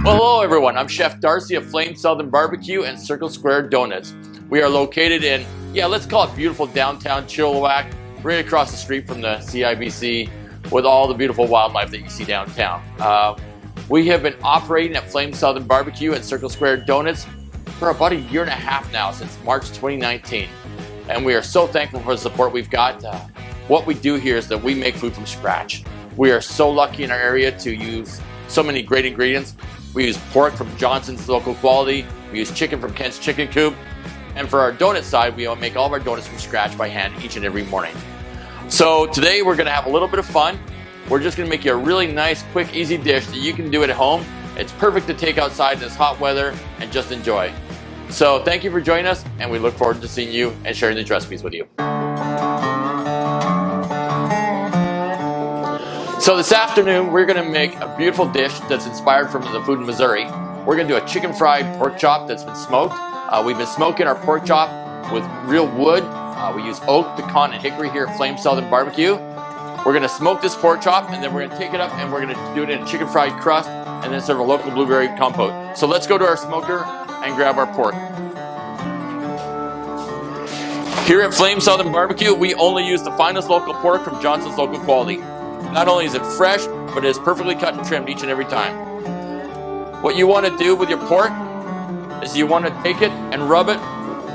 Well, hello everyone, I'm Chef D'Arcy of Flame Southern Barbecue and Circle Square Donuts. We are located in, let's call it beautiful downtown Chilliwack, right across the street from the CIBC with all the beautiful wildlife that you see downtown. We have been operating at Flame Southern Barbecue and Circle Square Donuts for about a year and a half now, since March 2019. And we are so thankful for the support we've got. What we do here is that we make food from scratch. We are so lucky in our area to use so many great ingredients. We use pork from Johnson's Local Quality. We use chicken from Kent's Chicken Coop. And for our donut side, we make all of our donuts from scratch by hand each and every morning. So today we're gonna have a little bit of fun. We're just gonna make you a really nice, quick, easy dish that you can do at home. It's perfect to take outside in this hot weather and just enjoy. So thank you for joining us, and we look forward to seeing you and sharing these recipes with you. So this afternoon, we're gonna make a beautiful dish that's inspired from the food in Missouri. We're gonna do a chicken fried pork chop that's been smoked. We've been smoking our pork chop with real wood. We use oak, pecan, and hickory here at Flame Southern Barbecue. We're gonna smoke this pork chop, and then we're gonna take it up and we're gonna do it in a chicken fried crust and then serve a local blueberry compote. So let's go to our smoker and grab our pork. Here at Flame Southern Barbecue, we only use the finest local pork from Johnson's Local Quality. Not only is it fresh, but it is perfectly cut and trimmed each and every time. What you want to do with your pork is you want to take it and rub it.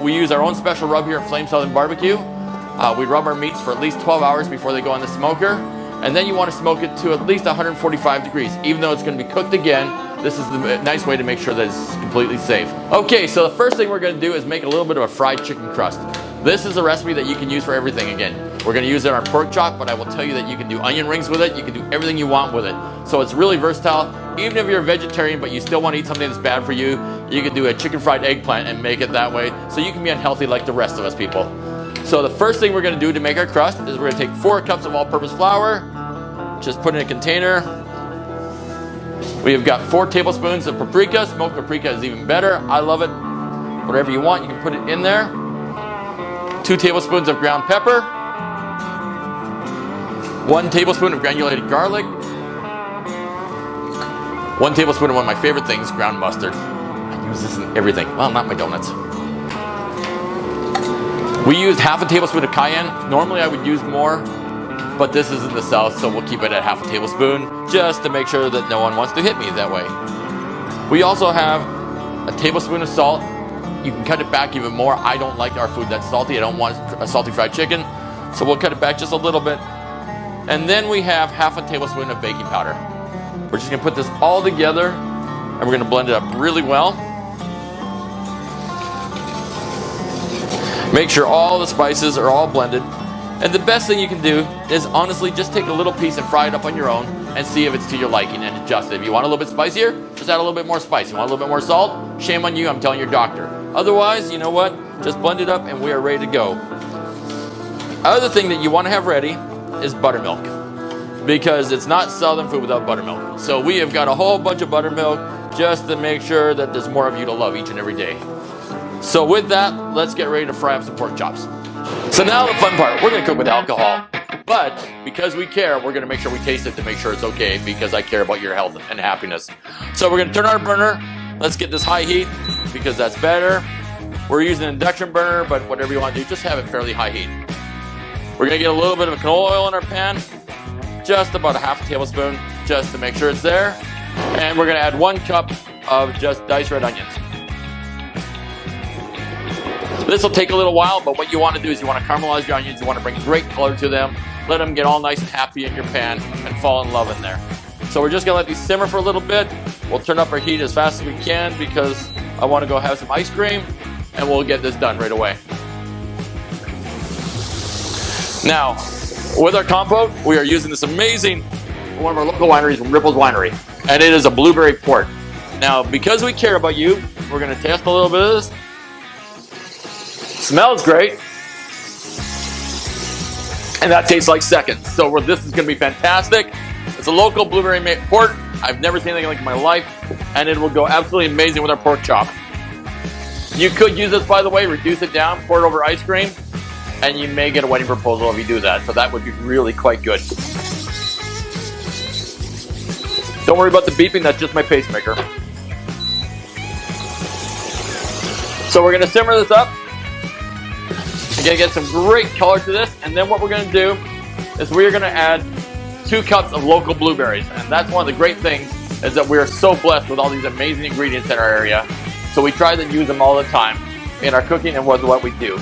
We use our own special rub here at Flame Southern Barbecue. We rub our meats for at least 12 hours before they go on the smoker. And then you want to smoke it to at least 145 degrees. Even though it's going to be cooked again, this is the nice way to make sure that it's completely safe. Okay, so the first thing we're going to do is make a little bit of a fried chicken crust. This is a recipe that you can use for everything again. We're going to use it in our pork chop, but I will tell you that you can do onion rings with it. You can do everything you want with it. So it's really versatile. Even if you're a vegetarian, but you still want to eat something that's bad for you, you can do a chicken fried eggplant and make it that way. So you can be unhealthy like the rest of us people. So the first thing we're going to do to make our crust is we're going to take 4 cups of all-purpose flour, just put in a container. We have got 4 tablespoons of paprika. Smoked paprika is even better. I love it. Whatever you want, you can put it in there. 2 tablespoons of ground pepper. 1 tablespoon of granulated garlic. 1 tablespoon of one of my favorite things, ground mustard. I use this in everything. Well, not my donuts. We used half a tablespoon of cayenne. Normally I would use more, but this is in the South, so we'll keep it at half a tablespoon just to make sure that no one wants to hit me that way. We also have a tablespoon of salt. You can cut it back even more. I don't like our food that's salty. I don't want a salty fried chicken, so we'll cut it back just a little bit. And then we have half a tablespoon of baking powder. We're just gonna put this all together and we're gonna blend it up really well. Make sure all the spices are all blended. And the best thing you can do is honestly just take a little piece and fry it up on your own and see if it's to your liking and adjust it. If you want a little bit spicier, just add a little bit more spice. You want a little bit more salt? Shame on you, I'm telling your doctor. Otherwise, you know what? Just blend it up and we are ready to go. Other thing that you want to have ready is buttermilk, because it's not Southern food without buttermilk. So we have got a whole bunch of buttermilk just to make sure that there's more of you to love each and every day. So with that, let's get ready to fry up some pork chops. So now the fun part, we're gonna cook with alcohol, but because we care, we're gonna make sure we taste it to make sure it's okay, because I care about your health and happiness. So we're gonna turn on our burner. Let's get this high heat, because that's better. We're using an induction burner, but whatever you want to do, just have it fairly high heat. We're gonna get a little bit of canola oil in our pan, just about a half a tablespoon, just to make sure it's there. And we're gonna add 1 cup of just diced red onions. This will take a little while, but what you want to do is you want to caramelize your onions. You want to bring great color to them. Let them get all nice and happy in your pan and fall in love in there. So we're just gonna let these simmer for a little bit. We'll turn up our heat as fast as we can because I want to go have some ice cream, and we'll get this done right away. Now, with our compote, we are using this amazing, one of our local wineries, Ripple's Winery, and it is a blueberry port. Now, because we care about you, we're going to test a little bit of this. Smells great, and that tastes like seconds. So this is going to be fantastic. It's a local blueberry port. I've never seen anything like it in my life, and it will go absolutely amazing with our pork chop. You could use this, by the way, reduce it down, pour it over ice cream, and you may get a wedding proposal if you do that. So that would be really quite good. Don't worry about the beeping, that's just my pacemaker. So we're gonna simmer this up. We're gonna get some great color to this, and then what we're gonna do is we're gonna add 2 cups of local blueberries. And that's one of the great things, is that we are so blessed with all these amazing ingredients in our area. So we try to use them all the time in our cooking and with what we do.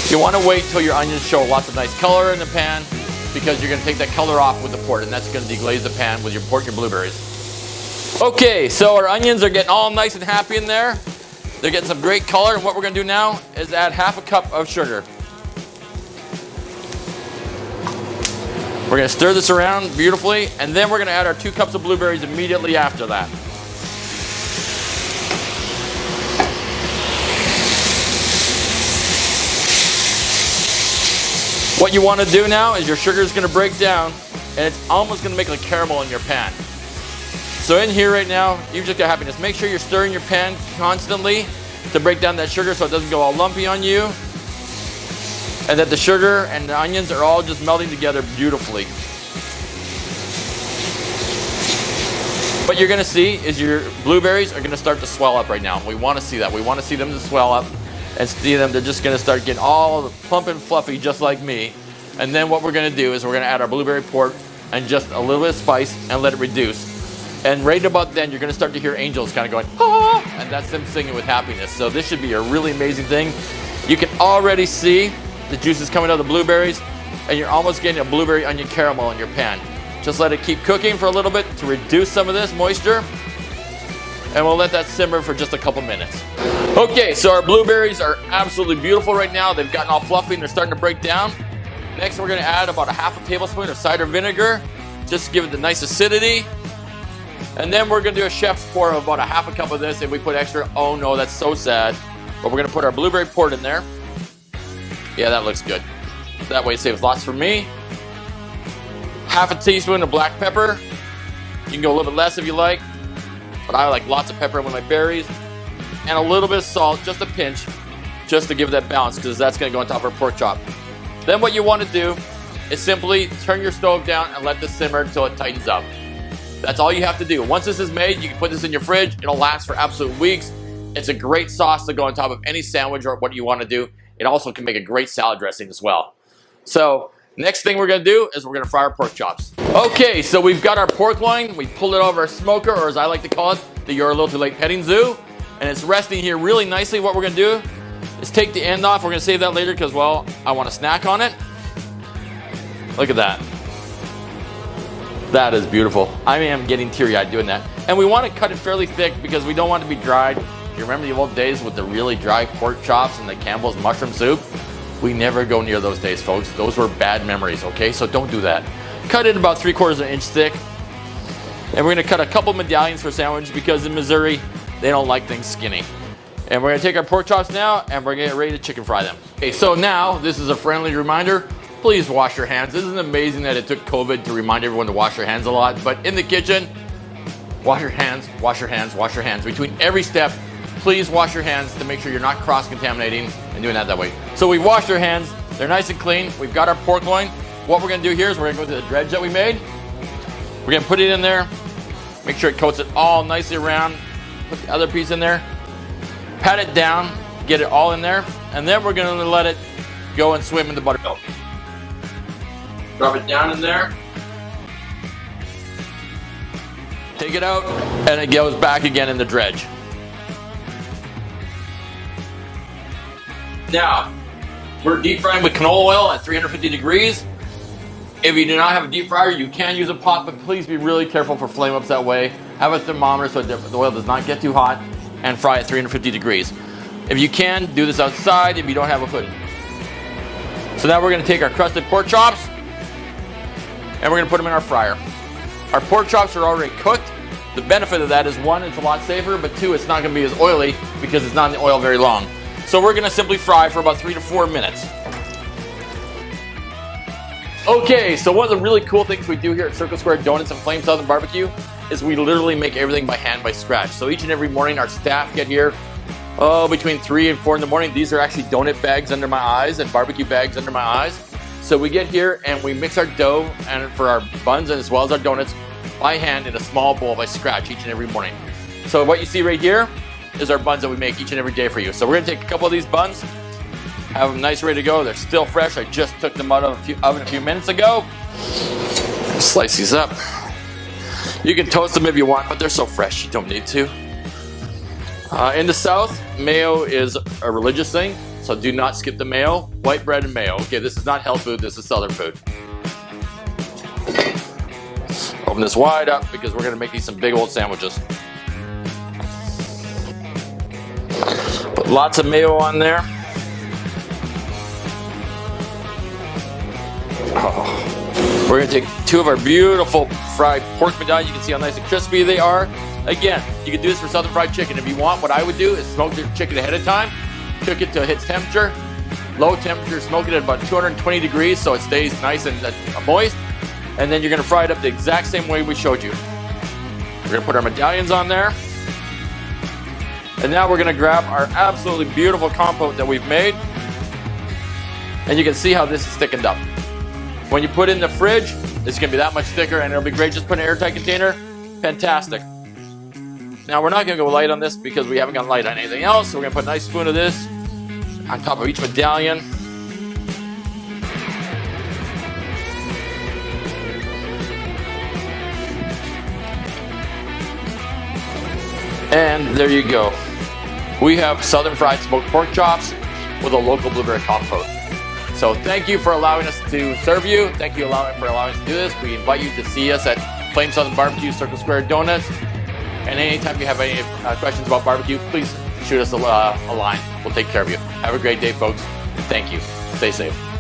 You want to wait till your onions show lots of nice color in the pan, because you're going to take that color off with the port, and that's going to deglaze the pan with your port and your blueberries. Okay, so our onions are getting all nice and happy in there. They're getting some great color, and what we're going to do now is add half a cup of sugar. We're going to stir this around beautifully, and then we're going to add our 2 cups of blueberries immediately after that. What you want to do now is your sugar is going to break down, and it's almost going to make like caramel in your pan. So in here right now, you just got happiness. Make sure you're stirring your pan constantly to break down that sugar so it doesn't go all lumpy on you, and that the sugar and the onions are all just melting together beautifully. What you're going to see is your blueberries are going to start to swell up right now. We want to see that. We want to see them to swell up and see them. They're just going to start getting all plump and fluffy just like me. And then what we're going to do is we're going to add our blueberry port and just a little bit of spice and let it reduce. And right about then, you're going to start to hear angels kind of going, ah, and that's them singing with happiness. So this should be a really amazing thing. You can already see the juices coming out of the blueberries, and you're almost getting a blueberry onion caramel in your pan. Just let it keep cooking for a little bit to reduce some of this moisture, and we'll let that simmer for just a couple minutes. Okay, so our blueberries are absolutely beautiful right now. They've gotten all fluffy and they're starting to break down. Next, we're going to add about a half a tablespoon of cider vinegar, just to give it the nice acidity. And then we're going to do a chef's pour of about a half a cup of this. If we put extra, oh no, that's so sad. But we're going to put our blueberry port in there. Yeah, that looks good. That way it saves lots for me. Half a teaspoon of black pepper. You can go a little bit less if you like, but I like lots of pepper with my berries. And a little bit of salt, just a pinch, just to give that balance, because that's going to go on top of our pork chop. Then what you want to do is simply turn your stove down and let this simmer until it tightens up. That's all you have to do. Once this is made, you can put this in your fridge. It'll last for absolute weeks. It's a great sauce to go on top of any sandwich or what you want to do. It also can make a great salad dressing as well. So next thing we're going to do is we're going to fry our pork chops. Okay, so we've got our pork loin. We pulled it over our smoker, or as I like to call it, the You're a Little Too Late petting zoo. And it's resting here really nicely. What we're going to do is take the end off. We're going to save that later because, well, I want to snack on it. Look at that. That is beautiful. I am getting teary-eyed doing that. And we want to cut it fairly thick because we don't want it to be dried. You remember the old days with the really dry pork chops and the Campbell's mushroom soup? We never go near those days, folks. Those were bad memories, okay? So don't do that. Cut it about 3/4 of an inch thick. And we're going to cut a couple medallions for sandwich because in Missouri, they don't like things skinny. And we're going to take our pork chops now and we're going to get ready to chicken fry them. Okay, so now this is a friendly reminder. Please wash your hands. Isn't it amazing that it took COVID to remind everyone to wash their hands a lot? But in the kitchen, wash your hands, wash your hands, wash your hands. Between every step, please wash your hands to make sure you're not cross-contaminating and doing that way. So we washed our hands. They're nice and clean. We've got our pork loin. What we're going to do here is we're going to go to the dredge that we made. We're going to put it in there. Make sure it coats it all nicely around. Put the other piece in there. Pat it down. Get it all in there. And then we're going to let it go and swim in the buttermilk. Drop it down in there. Take it out, and it goes back again in the dredge. Now, we're deep frying with canola oil at 350 degrees. If you do not have a deep fryer, you can use a pot, but please be really careful for flame ups that way. Have a thermometer so the oil does not get too hot, and fry at 350 degrees. If you can, do this outside if you don't have a hood. So now we're gonna take our crusted pork chops and we're gonna put them in our fryer. Our pork chops are already cooked. The benefit of that is one, it's a lot safer, but two, it's not gonna be as oily because it's not in the oil very long. So we're gonna simply fry for about 3 to 4 minutes. Okay, so one of the really cool things we do here at Circle Square Donuts and Flame Southern Barbecue is we literally make everything by hand, by scratch. So each and every morning our staff get here between 3 and 4 in the morning. These are actually donut bags under my eyes and barbecue bags under my eyes. So we get here and we mix our dough and for our buns and as well as our donuts by hand in a small bowl by scratch each and every morning. So what you see right here is our buns that we make each and every day for you. So we're gonna take a couple of these buns, have them nice ready to go. They're still fresh. I just took them out of the oven a few minutes ago. Slice these up. You can toast them if you want, but they're so fresh you don't need to. In the South, mayo is a religious thing, so do not skip the mayo. White bread and mayo. Okay, this is not health food, this is Southern food. Open this wide up because we're gonna make these some big old sandwiches. Put lots of mayo on there. Oh. We're gonna take 2 of our beautiful fried pork medallions. You can see how nice and crispy they are. Again, you can do this for Southern fried chicken. If you want, what I would do is smoke the chicken ahead of time, cook it till it hits temperature, low temperature, smoke it at about 220 degrees so it stays nice and moist, and then you're gonna fry it up the exact same way we showed you. We're gonna put our medallions on there, and now we're gonna grab our absolutely beautiful compote that we've made, and you can see how this is thickened up. When you put it in the fridge, it's gonna be that much thicker and it'll be great. Just put in an airtight container, fantastic. Now we're not gonna go light on this because we haven't gone light on anything else, so we're gonna put a nice spoon of this on top of each medallion. And there you go. We have Southern fried smoked pork chops with a local blueberry compote. So thank you for allowing us to serve you. Thank you for allowing us to do this. We invite you to see us at Flame Southern Barbecue, Circle Square Donuts. And anytime you have any questions about barbecue, please shoot us a line. We'll take care of you. Have a great day, folks. Thank you. Stay safe.